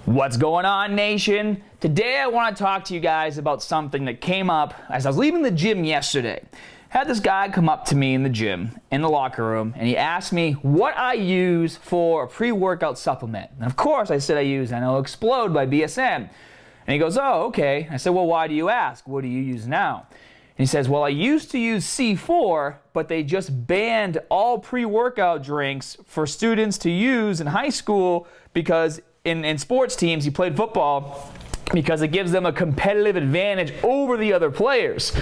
What's going on, nation? Today I want to talk to you guys about something that came up as I was leaving the gym yesterday. Had this guy come up to me in the gym, in the locker room, and he asked me what I use for a pre-workout supplement. And of course I said I use Explode by BSN. And he goes, oh, okay. I said, well, why do you ask? What do you use now? And he says, well, I used to use C4, but they just banned all pre-workout drinks for students to use in high school because in sports teams, he played football, because it gives them a competitive advantage over the other players.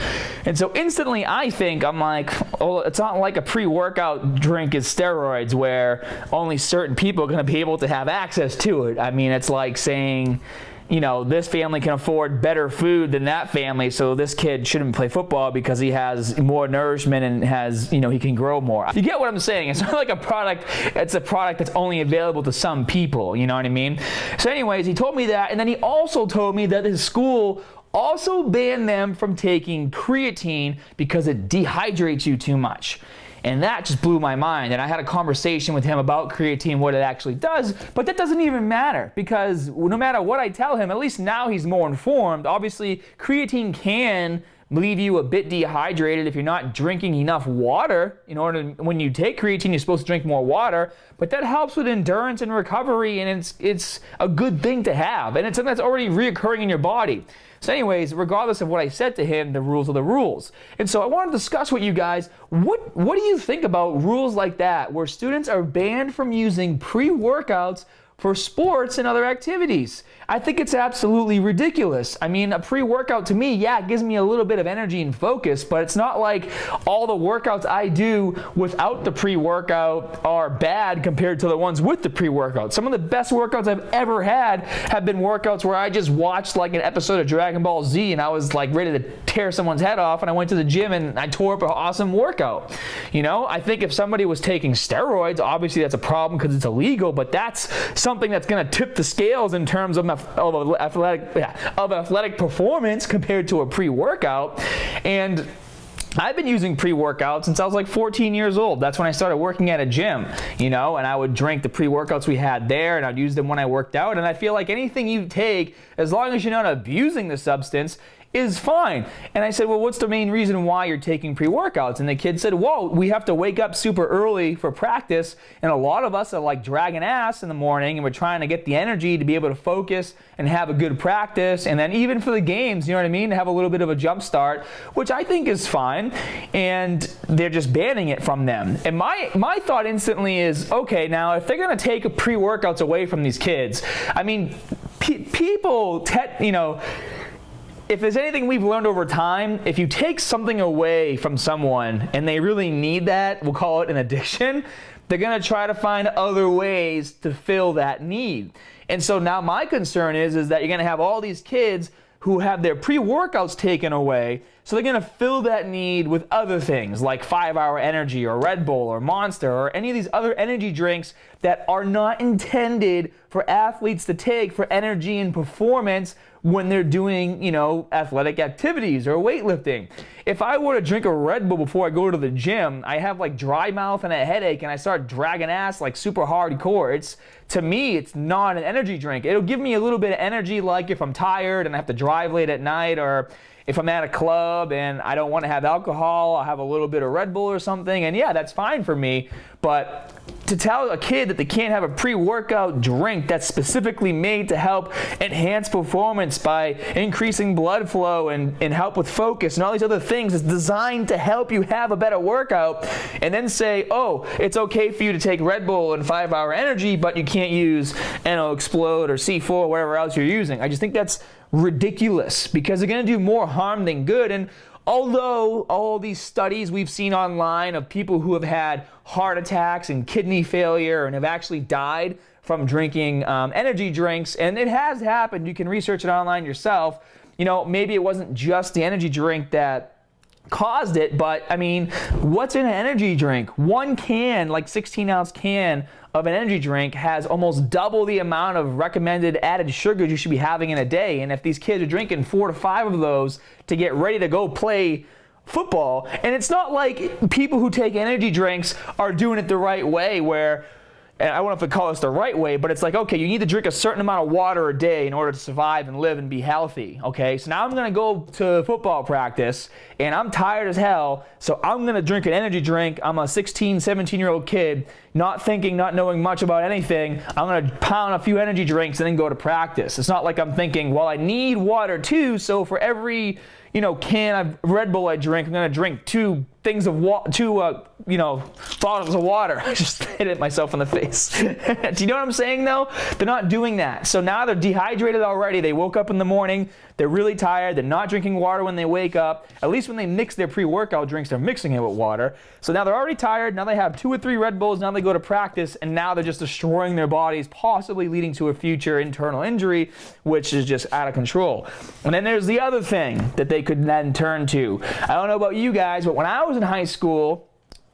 And so instantly I'm like, oh, it's not like a pre-workout drink is steroids where only certain people are going to be able to have access to it. I mean, it's like saying, you know, this family can afford better food than that family, so this kid shouldn't play football because he has more nourishment and has, you know, he can grow more. You get what I'm saying? It's not like a product, it's a product that's only available to some people, you know what I mean? So anyways, he told me that, and then he also told me that his school also banned them from taking creatine because it dehydrates you too much. And that just blew my mind. And I had a conversation with him about creatine, what it actually does, but that doesn't even matter because no matter what I tell him, at least now he's more informed. Obviously, creatine can leave you a bit dehydrated if you're not drinking enough water. When you take creatine, you're supposed to drink more water, but that helps with endurance and recovery, and it's a good thing to have, and it's something that's already reoccurring in your body. So anyways, regardless of what I said to him, the rules are the rules. And so I want to discuss with you guys, what do you think about rules like that, where students are banned from using pre-workouts for sports and other activities? I think it's absolutely ridiculous. I mean, a pre-workout to me, yeah, it gives me a little bit of energy and focus, but it's not like all the workouts I do without the pre-workout are bad compared to the ones with the pre-workout. Some of the best workouts I've ever had have been workouts where I just watched like an episode of Dragon Ball Z and I was like ready to tear someone's head off, and I went to the gym and I tore up an awesome workout. You know, I think if somebody was taking steroids, obviously that's a problem because it's illegal, but that's something that's going to tip the scales in terms of athletic performance compared to a pre-workout. And I've been using pre-workouts since I was like 14 years old. That's when I started working at a gym, you know, and I would drink the pre-workouts we had there, and I'd use them when I worked out. And I feel like anything you take, as long as you're not abusing the substance, is fine. And I said, well, what's the main reason why you're taking pre-workouts? And the kid said, whoa, we have to wake up super early for practice, and a lot of us are like dragging ass in the morning, and we're trying to get the energy to be able to focus and have a good practice, and then even for the games, you know what I mean, to have a little bit of a jump start, which I think is fine, and they're just banning it from them. And my thought instantly is, okay, now if they're gonna take pre-workouts away from these kids, I mean, people, if there's anything we've learned over time, if you take something away from someone and they really need that, we'll call it an addiction, they're going to try to find other ways to fill that need. And so now my concern is that you're going to have all these kids who have their pre-workouts taken away, so they're going to fill that need with other things like 5-Hour Energy or Red Bull or Monster or any of these other energy drinks that are not intended for athletes to take for energy and performance when they're doing, athletic activities or weightlifting. If I were to drink a Red Bull before I go to the gym, I have like dry mouth and a headache and I start dragging ass like super hardcore. To me, it's not an energy drink. It'll give me a little bit of energy like if I'm tired and I have to drive late at night, or if I'm at a club and I don't want to have alcohol, I'll have a little bit of Red Bull or something, and yeah, that's fine for me. But to tell a kid that they can't have a pre-workout drink that's specifically made to help enhance performance by increasing blood flow and help with focus and all these other things, it's designed to help you have a better workout, and then say, oh, it's okay for you to take Red Bull and 5-Hour Energy, but you can't use Explode or C4 or whatever else you're using. I just think that's ridiculous because they're going to do more harm than good. And although all these studies we've seen online of people who have had heart attacks and kidney failure and have actually died from drinking energy drinks, and it has happened, you can research it online yourself, maybe it wasn't just the energy drink that caused it, but I mean, what's in an energy drink? One can, like 16-ounce can of an energy drink, has almost double the amount of recommended added sugars you should be having in a day. And if these kids are drinking 4 to 5 of those to get ready to go play football, and it's not like people who take energy drinks are doing it the right way, where and I don't know if I call this the right way, but it's like, okay, you need to drink a certain amount of water a day in order to survive and live and be healthy, okay? So now I'm gonna go to football practice, and I'm tired as hell, so I'm gonna drink an energy drink. I'm a 16, 17-year-old kid, not thinking, not knowing much about anything. I'm gonna pound a few energy drinks and then go to practice. It's not like I'm thinking, well, I need water too, so for every can of Red Bull I drink, I'm gonna drink two bottles of water. I just hit myself in the face. Do you know what I'm saying though? They're not doing that. So now they're dehydrated already. They woke up in the morning, they're really tired, they're not drinking water when they wake up. At least when they mix their pre-workout drinks, they're mixing it with water. So now they're already tired, now they have 2 or 3 Red Bulls, now they go to practice, and now they're just destroying their bodies, possibly leading to a future internal injury, which is just out of control. And then there's the other thing that they could then turn to. I don't know about you guys, but when I was in high school,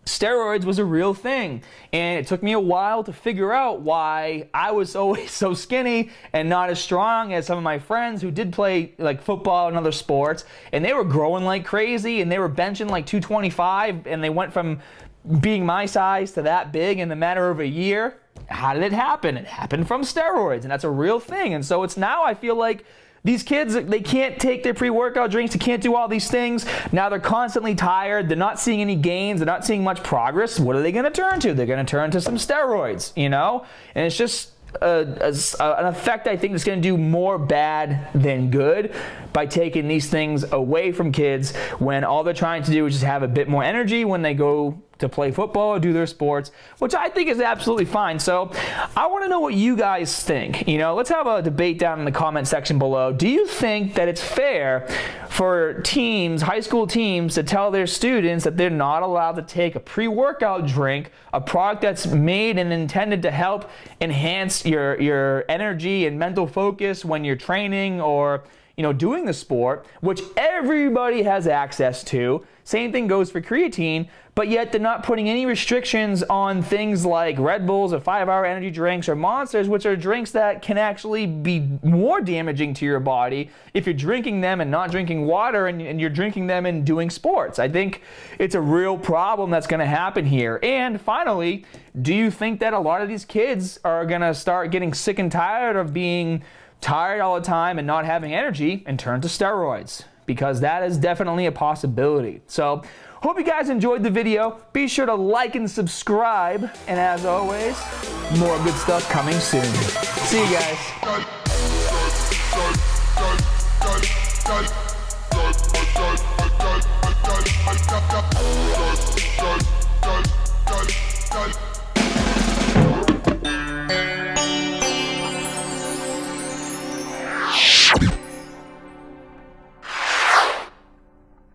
steroids was a real thing, and it took me a while to figure out why I was always so skinny and not as strong as some of my friends who did play like football and other sports, and they were growing like crazy, and they were benching like 225, and they went from being my size to that big in the matter of a year. How did it happen? It happened from steroids, and that's a real thing. And so it's now I feel like these kids, they can't take their pre-workout drinks, they can't do all these things. Now they're constantly tired, they're not seeing any gains, they're not seeing much progress. What are they gonna turn to? They're gonna turn to some steroids, And it's just an effect I think that's gonna do more bad than good by taking these things away from kids when all they're trying to do is just have a bit more energy when they go to play football or do their sports, which I think is absolutely fine. So I want to know what you guys think. Let's have a debate down in the comment section below. Do you think that it's fair for teams, high school teams, to tell their students that they're not allowed to take a pre-workout drink, a product that's made and intended to help enhance your energy and mental focus when you're training or doing the sport, which everybody has access to? Same thing goes for creatine, but yet they're not putting any restrictions on things like Red Bulls or 5-hour energy drinks or Monsters, which are drinks that can actually be more damaging to your body if you're drinking them and not drinking water and you're drinking them and doing sports. I think it's a real problem that's going to happen here. And finally, do you think that a lot of these kids are going to start getting sick and tired of being tired all the time and not having energy and turn to steroids? Because that is definitely a possibility. So, hope you guys enjoyed the video. Be sure to like and subscribe. And as always, more good stuff coming soon. See you guys.